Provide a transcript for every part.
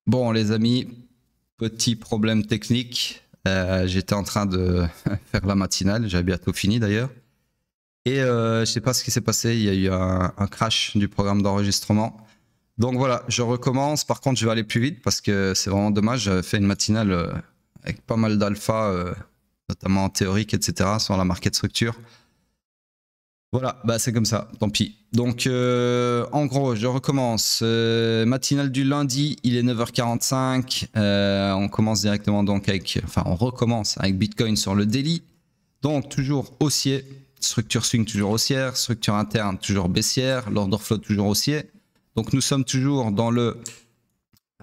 Bon les amis, petit problème technique. J'étais en train de faire la matinale, j'avais bientôt fini d'ailleurs. Et je sais pas ce qui s'est passé, il y a eu un crash du programme d'enregistrement. Donc voilà, je recommence. Par contre, je vais aller plus vite parce que c'est vraiment dommage. J'avais fait une matinale avec pas mal d'alpha, notamment théorique, etc., sur la market structure. Voilà, bah c'est comme ça, tant pis. Donc en gros, je recommence. Matinale du lundi, il est 9h45. On commence directement donc avec, enfin on recommence avec Bitcoin sur le daily. Donc toujours haussier, structure swing toujours haussière, structure interne toujours baissière, l'order flow toujours haussier. Donc nous sommes toujours dans le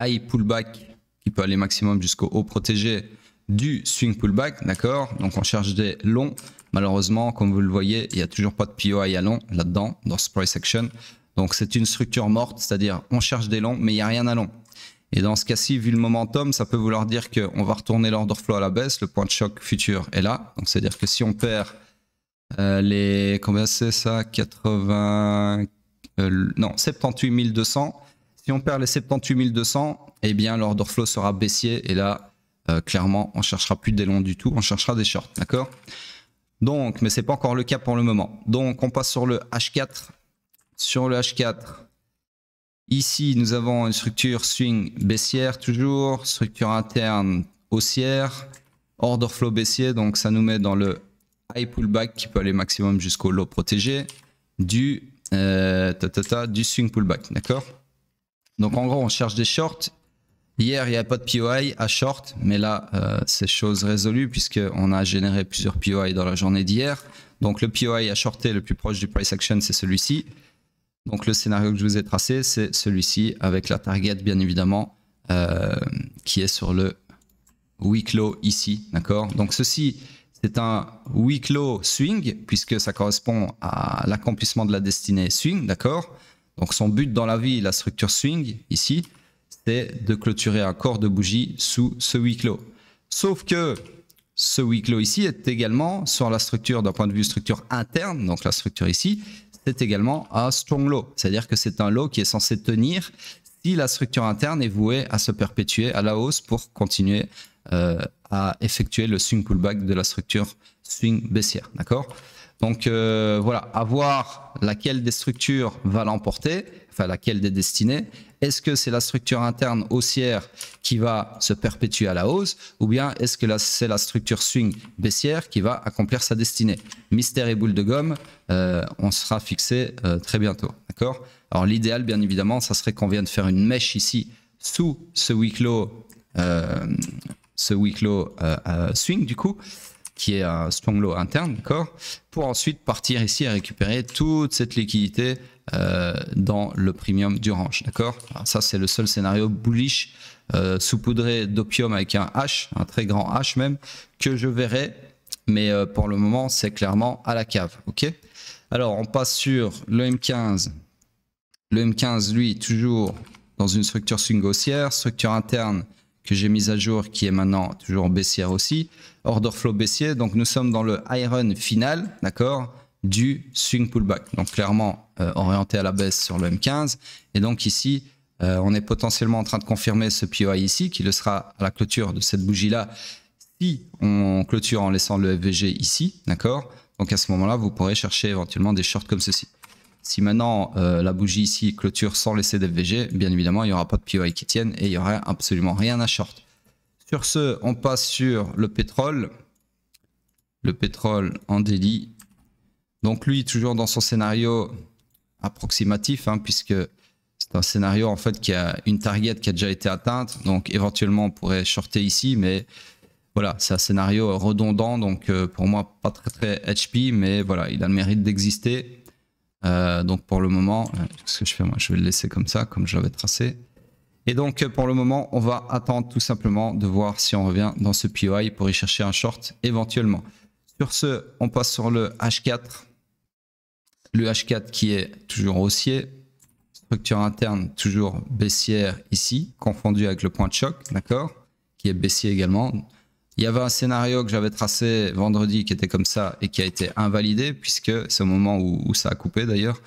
high pullback qui peut aller maximum jusqu'au haut protégé du swing pullback, d'accord. Donc on cherche des longs. Malheureusement, comme vous le voyez, il n'y a toujours pas de POI à long là-dedans, dans ce price action. Donc c'est une structure morte, c'est-à-dire on cherche des longs, mais il n'y a rien à long. Et dans ce cas-ci, vu le momentum, ça peut vouloir dire qu'on va retourner l'order flow à la baisse, le point de choc futur est là. Donc c'est-à-dire que si on perd les... Combien c'est ça 80... non, 78 200. Si on perd les 78 200, eh bien l'order flow sera baissier et là, clairement, on ne cherchera plus des longs du tout, on cherchera des shorts, d'accord. Donc, mais ce n'est pas encore le cas pour le moment. Donc, on passe sur le H4. Sur le H4, ici, nous avons une structure swing baissière toujours, structure interne haussière, order flow baissier, donc ça nous met dans le high pullback qui peut aller maximum jusqu'au low protégé du swing pullback, d'accord. Donc, en gros, on cherche des shorts. Hier, il n'y a pas de POI à short, mais là, c'est chose résolue puisqu'on a généré plusieurs POI dans la journée d'hier. Donc, le POI à shorter le plus proche du price action, c'est celui-ci. Donc, le scénario que je vous ai tracé, c'est celui-ci avec la target, bien évidemment, qui est sur le week low ici, d'accord. Donc, ceci, c'est un week low swing puisque ça correspond à l'accomplissement de la destinée swing, d'accord. Donc, son but dans la vie, la structure swing ici, c'est de clôturer un corps de bougie sous ce week low. Sauf que ce week low ici est également sur la structure d'un point de vue structure interne, donc la structure ici, c'est également un strong low. C'est-à-dire que c'est un low qui est censé tenir si la structure interne est vouée à se perpétuer à la hausse pour continuer à effectuer le swing pullback de la structure swing baissière. D'accord ? Donc voilà, à voir laquelle des structures va l'emporter, enfin laquelle des destinées. Est-ce que c'est la structure interne haussière qui va se perpétuer à la hausse ou bien est-ce que c'est la structure swing baissière qui va accomplir sa destinée? Mystère et boule de gomme, on sera fixé très bientôt. D'accord? Alors l'idéal, bien évidemment, ça serait qu'on vienne faire une mèche ici sous ce week low swing du coup, qui est un strong low interne, d'accord, pour ensuite partir ici et récupérer toute cette liquidité dans le premium du range, d'accord. Ça, c'est le seul scénario bullish saupoudré d'opium avec un H, un très grand H même, que je verrai, mais pour le moment, c'est clairement à la cave, ok. Alors, on passe sur le M15. Le M15, lui, toujours dans une structure swing haussière, structure interne que j'ai mise à jour qui est maintenant toujours baissière aussi, order flow baissier, donc nous sommes dans le high run final, d'accord, du swing pullback, donc clairement orienté à la baisse sur le M15, et donc ici on est potentiellement en train de confirmer ce POI ici, qui le sera à la clôture de cette bougie là, si on clôture en laissant le FVG ici, d'accord, donc à ce moment là vous pourrez chercher éventuellement des shorts comme ceci. Si maintenant la bougie ici clôture sans laisser d'FVG, bien évidemment, il n'y aura pas de POI qui tienne et il n'y aura absolument rien à short. Sur ce, on passe sur le pétrole. Le pétrole en daily. Donc lui, toujours dans son scénario approximatif, hein, puisque c'est un scénario en fait qui a une target qui a déjà été atteinte. Donc éventuellement, on pourrait shorter ici, mais voilà, c'est un scénario redondant. Donc pour moi, pas très HP, mais voilà, il a le mérite d'exister. Donc pour le moment, ce que je fais moi, je vais le laisser comme ça, comme je l'avais tracé. Et donc pour le moment, on va attendre tout simplement de voir si on revient dans ce POI pour y chercher un short éventuellement. Sur ce, on passe sur le H4. Le H4 qui est toujours haussier. Structure interne toujours baissière ici, confondu avec le point de choc, d'accord, qui est baissier également. Il y avait un scénario que j'avais tracé vendredi qui était comme ça et qui a été invalidé, puisque c'est au moment où ça a coupé d'ailleurs,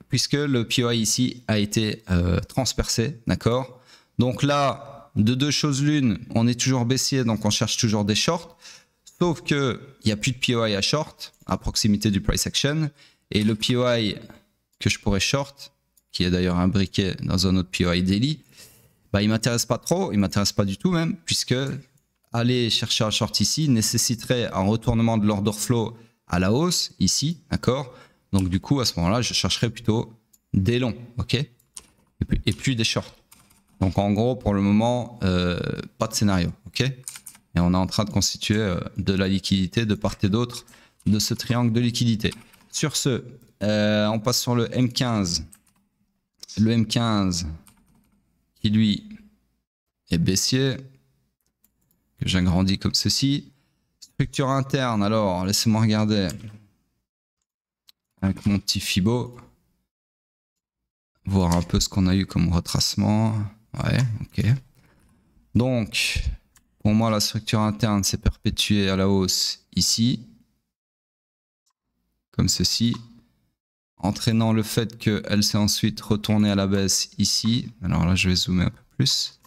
puisque le POI ici a été transpercé, d'accord. Donc là, de deux choses l'une, on est toujours baissier, donc on cherche toujours des shorts, sauf qu'il n'y a plus de POI à short à proximité du price action, et le POI que je pourrais short, qui est d'ailleurs imbriqué dans un autre POI daily, bah, il ne m'intéresse pas trop, il ne m'intéresse pas du tout même, puisque aller chercher un short ici nécessiterait un retournement de l'order flow à la hausse, ici, d'accord. Donc du coup, à ce moment-là, je chercherais plutôt des longs, ok, et plus des shorts. Donc en gros, pour le moment, pas de scénario, ok. Et on est en train de constituer de la liquidité de part et d'autre de ce triangle de liquidité. Sur ce, on passe sur le M15. Le M15 qui lui est baissier, que j'agrandis comme ceci. Structure interne, alors laissez-moi regarder avec mon petit Fibo, voir un peu ce qu'on a eu comme retracement. Ouais, ok. Donc, pour moi, la structure interne s'est perpétuée à la hausse ici, comme ceci, entraînant le fait qu'elle s'est ensuite retournée à la baisse ici. Alors là, je vais zoomer un peu plus.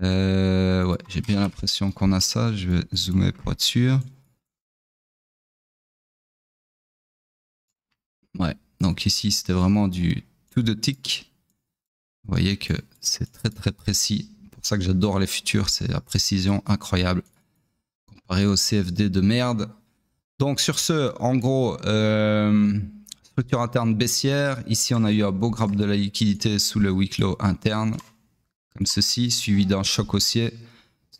Ouais, j'ai bien l'impression qu'on a ça. Je vais zoomer pour être sûr. Ouais, donc ici, c'était vraiment du tout de tick. Vous voyez que c'est très très précis. C'est pour ça que j'adore les futurs. C'est la précision incroyable comparé au CFD de merde. Donc sur ce, en gros, structure interne baissière. Ici, on a eu un beau grab de la liquidité sous le week low interne, comme ceci, suivi d'un choc haussier,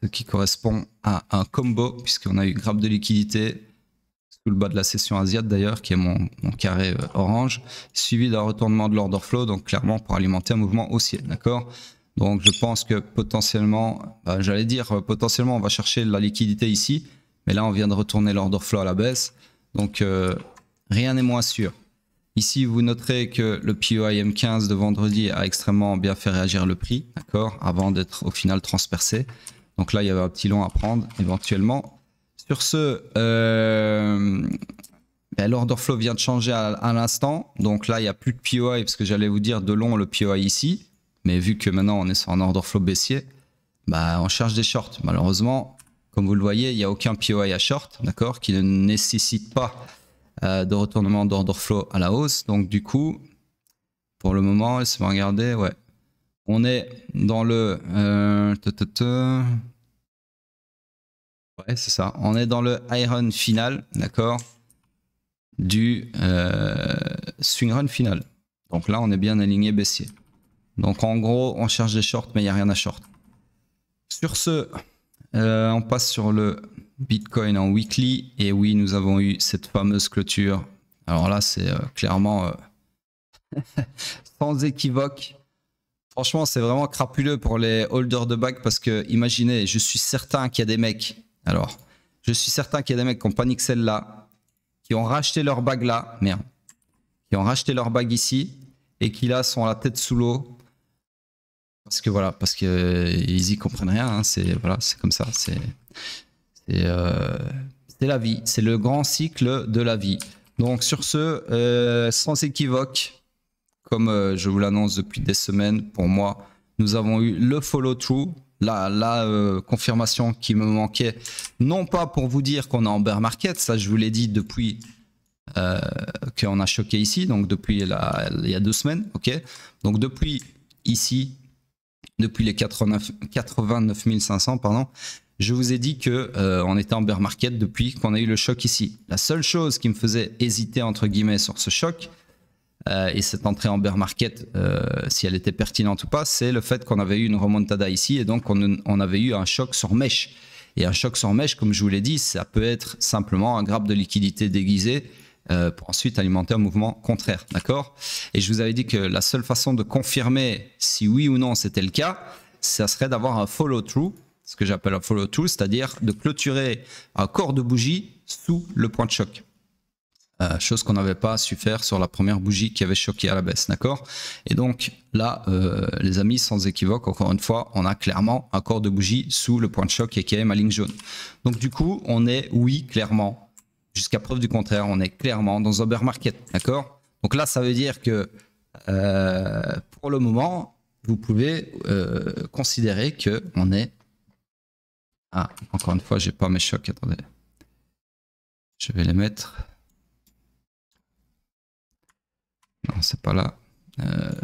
ce qui correspond à un combo, puisqu'on a eu grab de liquidité sous le bas de la session asiate d'ailleurs, qui est mon carré orange, suivi d'un retournement de l'order flow, donc clairement pour alimenter un mouvement haussier, d'accord. Donc je pense que potentiellement, j'allais dire potentiellement on va chercher la liquidité ici, mais là on vient de retourner l'order flow à la baisse, donc rien n'est moins sûr. Ici vous noterez que le POI M15 de vendredi a extrêmement bien fait réagir le prix, d'accord, avant d'être au final transpercé. Donc là il y avait un petit long à prendre éventuellement. Sur ce, l'order flow vient de changer à l'instant. Donc là, il n'y a plus de POI parce que j'allais vous dire de long le POI ici. Mais vu que maintenant on est sur un order flow baissier, bah, on cherche des shorts. Malheureusement, comme vous le voyez, il n'y a aucun POI à short, d'accord, qui ne nécessite pas de retournement d'order flow à la hausse. Donc du coup, pour le moment, laissez-moi regarder, ouais. On est dans le... ouais, c'est ça. On est dans le iron final, d'accord, du swing run final. Donc là, on est bien aligné baissier. Donc en gros, on cherche des shorts, mais il n'y a rien à short. Sur ce, on passe sur le Bitcoin en weekly. Et oui, nous avons eu cette fameuse clôture. Alors là, c'est clairement sans équivoque. Franchement, c'est vraiment crapuleux pour les holders de bagues parce que, imaginez, je suis certain qu'il y a des mecs. Alors, je suis certain qu'il y a des mecs qui ont paniqué celle-là, qui ont racheté leur bague là, merde, qui ont racheté leur bague ici et qui là sont la tête sous l'eau parce que voilà, parce que ils y comprennent rien. Hein, c'est voilà, c'est comme ça, c'est la vie, c'est le grand cycle de la vie. Donc sur ce, sans équivoque. Comme je vous l'annonce depuis des semaines, pour moi, nous avons eu le follow-through, la confirmation qui me manquait. Non pas pour vous dire qu'on est en bear market, ça je vous l'ai dit depuis qu'on a choqué ici, donc depuis il y a 2 semaines. Okay, donc depuis ici, depuis les 89 500, pardon, je vous ai dit qu'on était en bear market depuis qu'on a eu le choc ici. La seule chose qui me faisait hésiter entre guillemets sur ce choc, et cette entrée en bear market, si elle était pertinente ou pas, c'est le fait qu'on avait eu une remontada ici et donc on avait eu un choc sur mèche. Et un choc sur mèche, comme je vous l'ai dit, ça peut être simplement un grab de liquidité déguisé pour ensuite alimenter un mouvement contraire, d'accord? Et je vous avais dit que la seule façon de confirmer si oui ou non c'était le cas, ça serait d'avoir un follow-through, ce que j'appelle un follow-through, c'est-à-dire de clôturer un corps de bougie sous le point de choc. chose qu'on n'avait pas su faire sur la première bougie qui avait choqué à la baisse, d'accord? Et donc là, les amis, sans équivoque, encore une fois, on a clairement un corps de bougie sous le point de choc et qui est ma ligne jaune. Donc du coup, on est, oui, clairement, jusqu'à preuve du contraire, on est clairement dans un bear market, d'accord? Donc là, ça veut dire que pour le moment, vous pouvez considérer que on est... Ah, encore une fois, j'ai pas mes chocs, attendez. Je vais les mettre... Non, c'est pas là,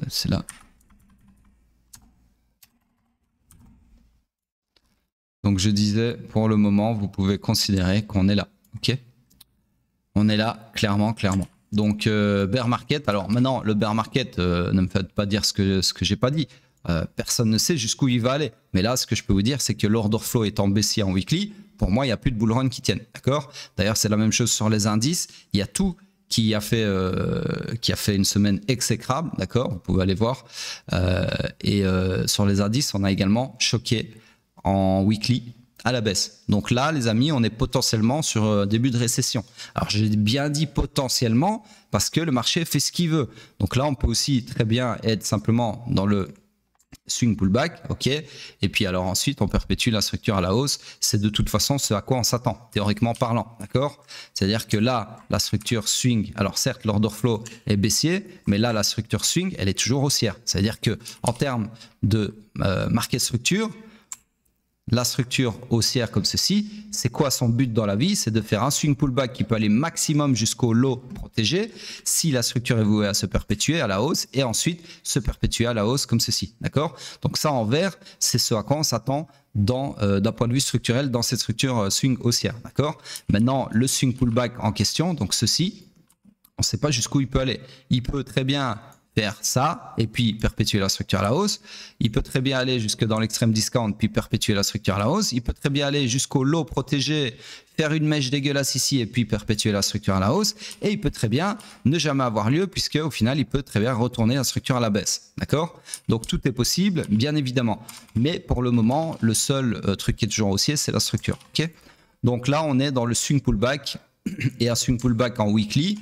c'est là. Donc je disais, pour le moment, vous pouvez considérer qu'on est là, ok? On est là, clairement. Donc bear market, alors maintenant, le bear market, ne me faites pas dire ce que j'ai pas dit. Personne ne sait jusqu'où il va aller. Mais là, ce que je peux vous dire, c'est que l'order flow étant baissier en weekly, pour moi, il n'y a plus de bull run qui tiennent, d'accord? D'ailleurs, c'est la même chose sur les indices. Il y a tout qui a fait une semaine exécrable, d'accord, vous pouvez aller voir. Sur les indices, on a également choqué en weekly à la baisse. Donc là, les amis, on est potentiellement sur début de récession. Alors j'ai bien dit potentiellement parce que le marché fait ce qu'il veut. Donc là, on peut aussi très bien être simplement dans le swing pullback, ok, et puis alors ensuite on perpétue la structure à la hausse. C'est de toute façon ce à quoi on s'attend, théoriquement parlant, d'accord? C'est-à-dire que là, la structure swing, alors certes l'order flow est baissier, mais là la structure swing, elle est toujours haussière. C'est-à-dire que en termes de market structure, la structure haussière comme ceci, c'est quoi son but dans la vie? C'est de faire un swing pullback qui peut aller maximum jusqu'au low protégé si la structure est vouée à se perpétuer à la hausse et ensuite se perpétuer à la hausse comme ceci, d'accord? Donc ça en vert, c'est ce à quoi on s'attend d'un point de vue structurel dans cette structure swing haussière, d'accord? Maintenant, le swing pullback en question, donc ceci, on ne sait pas jusqu'où il peut aller. Il peut très bien faire ça et puis perpétuer la structure à la hausse. Il peut très bien aller jusque dans l'extrême discount puis perpétuer la structure à la hausse. Il peut très bien aller jusqu'au low protégé, faire une mèche dégueulasse ici et puis perpétuer la structure à la hausse. Et il peut très bien ne jamais avoir lieu puisque au final, il peut très bien retourner la structure à la baisse. D'accord? Donc tout est possible, bien évidemment. Mais pour le moment, le seul truc qui est toujours haussier, c'est la structure. Okay? Donc là, on est dans le swing pullback et un swing pullback en weekly.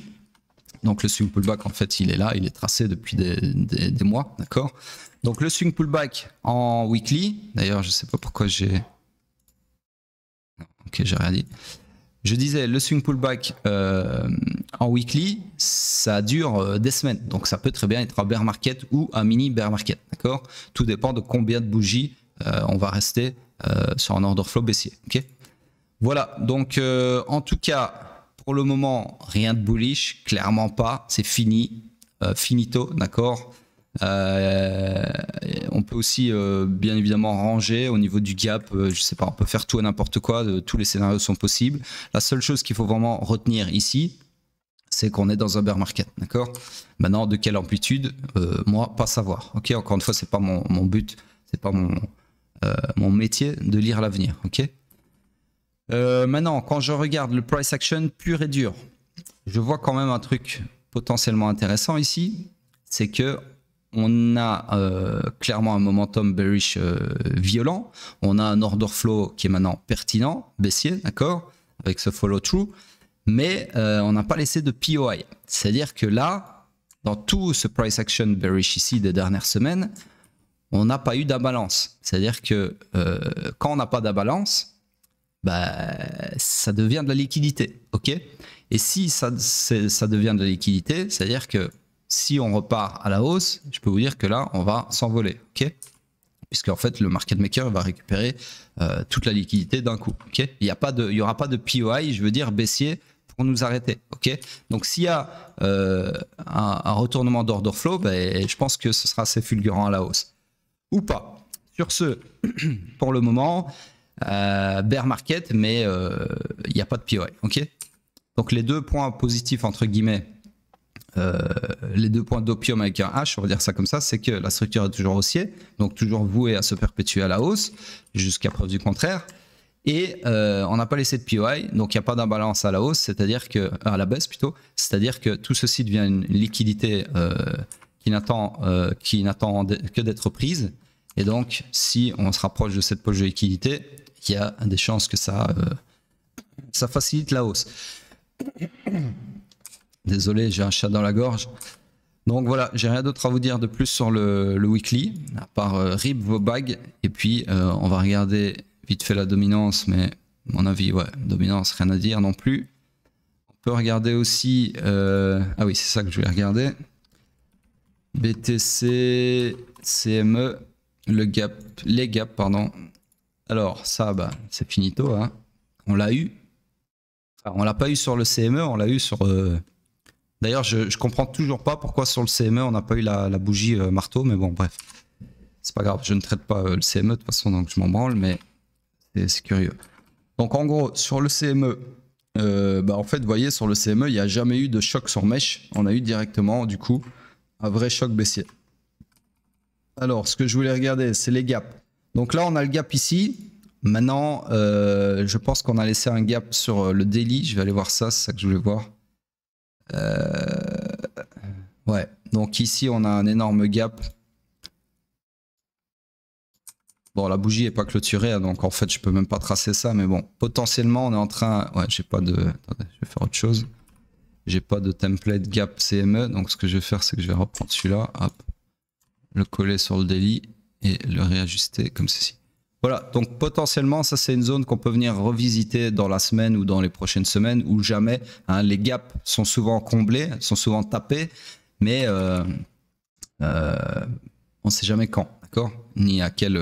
Donc le swing pullback, en fait, il est là, il est tracé depuis des mois, d'accord? Donc le swing pullback en weekly, d'ailleurs, je ne sais pas pourquoi j'ai... Ok, j'ai rien dit. Je disais, le swing pullback en weekly, ça dure des semaines. Donc ça peut très bien être un bear market ou un mini bear market, d'accord? Tout dépend de combien de bougies on va rester sur un order flow baissier, ok? Voilà, donc en tout cas... Pour le moment, rien de bullish, clairement pas, c'est fini, finito, d'accord. On peut aussi bien évidemment ranger au niveau du gap, je sais pas, on peut faire tout et n'importe quoi, tous les scénarios sont possibles. La seule chose qu'il faut vraiment retenir ici, c'est qu'on est dans un bear market, d'accord. Maintenant, de quelle amplitude, moi, pas savoir, ok. Encore une fois, c'est pas mon but, c'est pas mon métier de lire l'avenir, ok. Maintenant, quand je regarde le price action pur et dur, je vois quand même un truc potentiellement intéressant ici, c'est que on a clairement un momentum bearish violent, on a un order flow qui est maintenant pertinent, baissier, d'accord, avec ce follow through, mais on n'a pas laissé de POI. C'est-à-dire que là, dans tout ce price action bearish ici des dernières semaines, on n'a pas eu d'imbalance. C'est-à-dire que quand on n'a pas d'imbalance, bah, ça devient de la liquidité, ok? Et si ça devient de la liquidité, c'est-à-dire que si on repart à la hausse, je peux vous dire que là, on va s'envoler, ok? Puisqu'en fait, le market maker va récupérer toute la liquidité d'un coup, ok? Il y aura pas de POI, je veux dire baissier, pour nous arrêter, ok? Donc s'il y a un retournement d'order flow, ben, je pense que ce sera assez fulgurant à la hausse. Ou pas. Sur ce, pour le moment... bear market, mais il n'y a pas de POI, ok? Donc les deux points positifs entre guillemets, les deux points d'opium avec un H, on va dire ça comme ça, c'est que la structure est toujours haussière, donc toujours vouée à se perpétuer à la hausse jusqu'à preuve du contraire, et on n'a pas laissé de POI, donc il n'y a pas d'imbalance à la hausse, c'est-à-dire que à la baisse plutôt, c'est-à-dire que tout ceci devient une liquidité qui n'attend que d'être prise. Et donc, si on se rapproche de cette poche de liquidité, il y a des chances que ça facilite la hausse. Désolé, j'ai un chat dans la gorge. Donc voilà, j'ai rien d'autre à vous dire de plus sur le weekly, à part rip vos bagues. Et puis on va regarder vite fait la dominance, mais à mon avis, ouais, dominance, rien à dire non plus. On peut regarder aussi, ah oui, c'est ça que je voulais regarder. BTC, CME, le gap, les gaps, pardon. Alors ça, bah, c'est finito, hein. On l'a eu. Enfin, on l'a pas eu sur le CME, on l'a eu sur... D'ailleurs, je comprends toujours pas pourquoi sur le CME, on n'a pas eu la bougie marteau, mais bon, bref. C'est pas grave, je ne traite pas le CME de toute façon, donc je m'en branle, mais c'est curieux. Donc en gros, sur le CME, bah, en fait, vous voyez, sur le CME, il n'y a jamais eu de choc sur mèche. On a eu directement, du coup, un vrai choc baissier. Alors, ce que je voulais regarder, c'est les gaps. Donc là, on a le gap ici. Maintenant, je pense qu'on a laissé un gap sur le daily. Je vais aller voir ça, c'est ça que je voulais voir. Ouais, donc ici, on a un énorme gap. Bon, la bougie n'est pas clôturée, hein, donc en fait, je peux même pas tracer ça. Mais bon, potentiellement, on est en train... Ouais, j'ai pas de... Attendez, je vais faire autre chose. J'ai pas de template gap CME. Donc, ce que je vais faire, c'est que je vais reprendre celui-là. Hop. Le coller sur le daily et le réajuster comme ceci. Voilà, donc potentiellement, ça, c'est une zone qu'on peut venir revisiter dans la semaine ou dans les prochaines semaines ou jamais. Hein, les gaps sont souvent comblés, sont souvent tapés, mais on ne sait jamais quand, d'accord? Ni à quelle...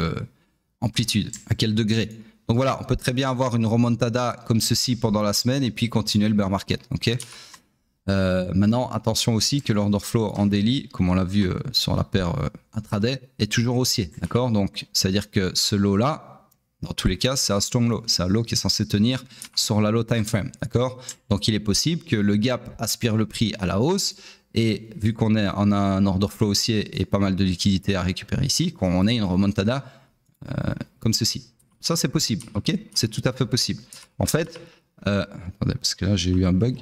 amplitude, à quel degré. Donc voilà, on peut très bien avoir une remontada comme ceci pendant la semaine et puis continuer le bear market. Ok. Maintenant, attention aussi que l'order flow en daily, comme on l'a vu sur la paire intraday, est toujours haussier. D'accord. Donc, ça veut dire que ce lot-là, dans tous les cas, c'est un strong low. C'est un low qui est censé tenir sur la low time frame. D'accord. Donc, il est possible que le gap aspire le prix à la hausse. Et vu qu'on a un order flow haussier et pas mal de liquidités à récupérer ici, qu'on ait une remontada comme ceci. Ça, c'est possible, ok? C'est tout à fait possible. En fait, attendez, parce que là, j'ai eu un bug.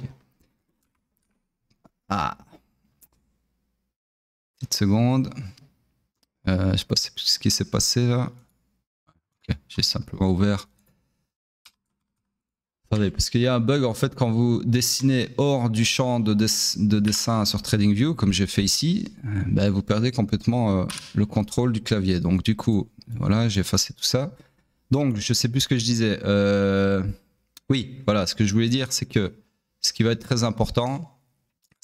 Ah. Petite seconde. Je sais pas ce qui s'est passé là. Okay, j'ai simplement ouvert. Attendez, parce qu'il y a un bug en fait quand vous dessinez hors du champ de dessin sur TradingView, comme j'ai fait ici, ben, vous perdez complètement le contrôle du clavier. Donc du coup, voilà, j'ai effacé tout ça. Donc je sais plus ce que je disais. Oui, voilà, ce que je voulais dire, c'est que ce qui va être très important,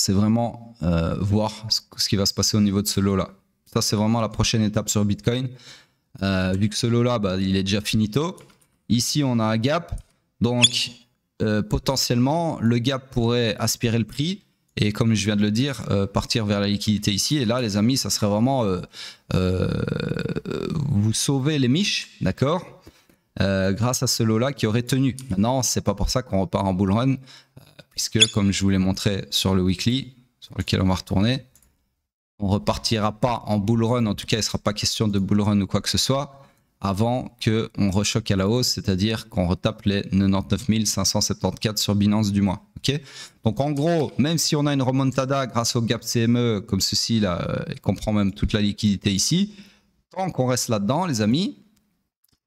c'est vraiment voir ce qui va se passer au niveau de ce lot-là. Ça, c'est vraiment la prochaine étape sur Bitcoin. Vu que ce lot-là, bah, il est déjà finito. Ici, on a un gap. Donc, potentiellement, le gap pourrait aspirer le prix. Et comme je viens de le dire, partir vers la liquidité ici. Et là, les amis, ça serait vraiment... vous sauvez les miches, d'accord, grâce à ce lot-là qui aurait tenu. Maintenant, c'est pas pour ça qu'on repart en bull run. Puisque, comme je vous l'ai montré sur le weekly, sur lequel on va retourner, on repartira pas en bull run. En tout cas, il ne sera pas question de bull run ou quoi que ce soit avant qu'on rechoque à la hausse, c'est-à-dire qu'on retape les 99 574 sur Binance du mois. Okay, donc en gros, même si on a une remontada grâce au gap CME comme ceci, là, et qu'on prend même toute la liquidité ici, tant qu'on reste là-dedans, les amis,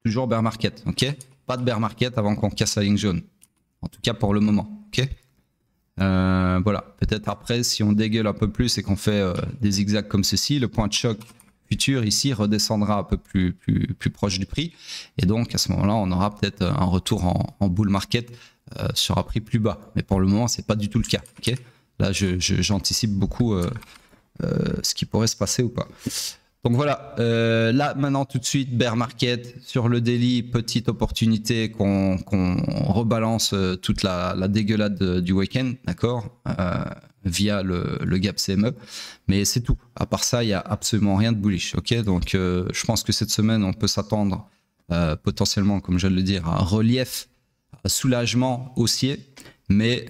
toujours bear market. Okay, pas de bear market avant qu'on casse la ligne jaune. En tout cas pour le moment. Okay, voilà, peut-être après, si on dégueule un peu plus et qu'on fait des zigzags comme ceci, le point de choc futur ici redescendra un peu plus proche du prix. Et donc, à ce moment-là, on aura peut-être un retour en bull market sur un prix plus bas. Mais pour le moment, c'est pas du tout le cas. Okay, là, j'anticipe beaucoup ce qui pourrait se passer ou pas. Donc voilà, là maintenant tout de suite, bear market sur le daily, petite opportunité qu'on rebalance toute la dégueulade du week-end, d'accord, via le gap CME, mais c'est tout. À part ça, il n'y a absolument rien de bullish, ok. Donc je pense que cette semaine, on peut s'attendre potentiellement, comme je viens de le dire, à un relief, à un soulagement haussier, mais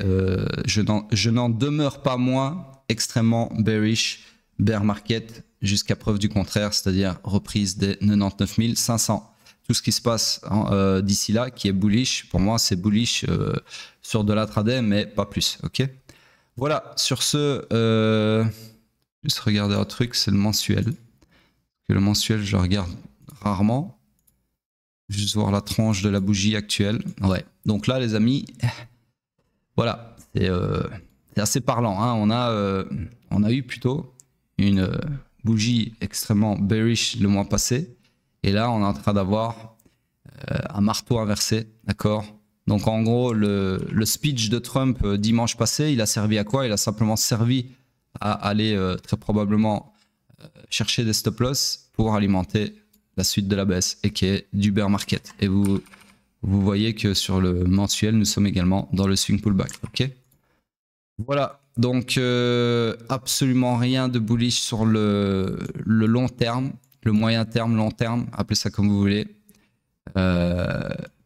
je n'en demeure pas moins extrêmement bearish, bear market, jusqu'à preuve du contraire, c'est-à-dire reprise des 99 500. Tout ce qui se passe d'ici là, qui est bullish, pour moi, c'est bullish sur de l'intraday, mais pas plus. Ok. Voilà, sur ce, juste regarder un truc, c'est le mensuel. Que le mensuel, je regarde rarement. Juste voir la tranche de la bougie actuelle. Ouais, donc là, les amis, voilà, c'est c'est assez parlant. Hein. On a eu plutôt une bougie extrêmement bearish le mois passé. Et là, on est en train d'avoir un marteau inversé. D'accord? Donc en gros, le speech de Trump dimanche passé, il a servi à quoi? Il a simplement servi à aller très probablement chercher des stop-loss pour alimenter la suite de la baisse et qui est du bear market. Et vous voyez que sur le mensuel, nous sommes également dans le swing pullback. Ok? Voilà, donc absolument rien de bullish sur le long terme, le moyen terme, long terme, appelez ça comme vous voulez.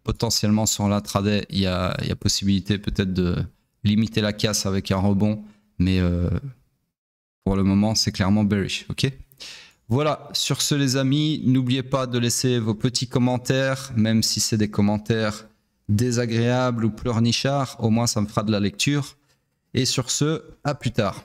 Potentiellement sur l'intraday, il y a possibilité peut-être de limiter la casse avec un rebond, mais pour le moment, c'est clairement bearish. Ok? Voilà, sur ce les amis, n'oubliez pas de laisser vos petits commentaires, même si c'est des commentaires désagréables ou pleurnichards, au moins ça me fera de la lecture. Et sur ce, à plus tard.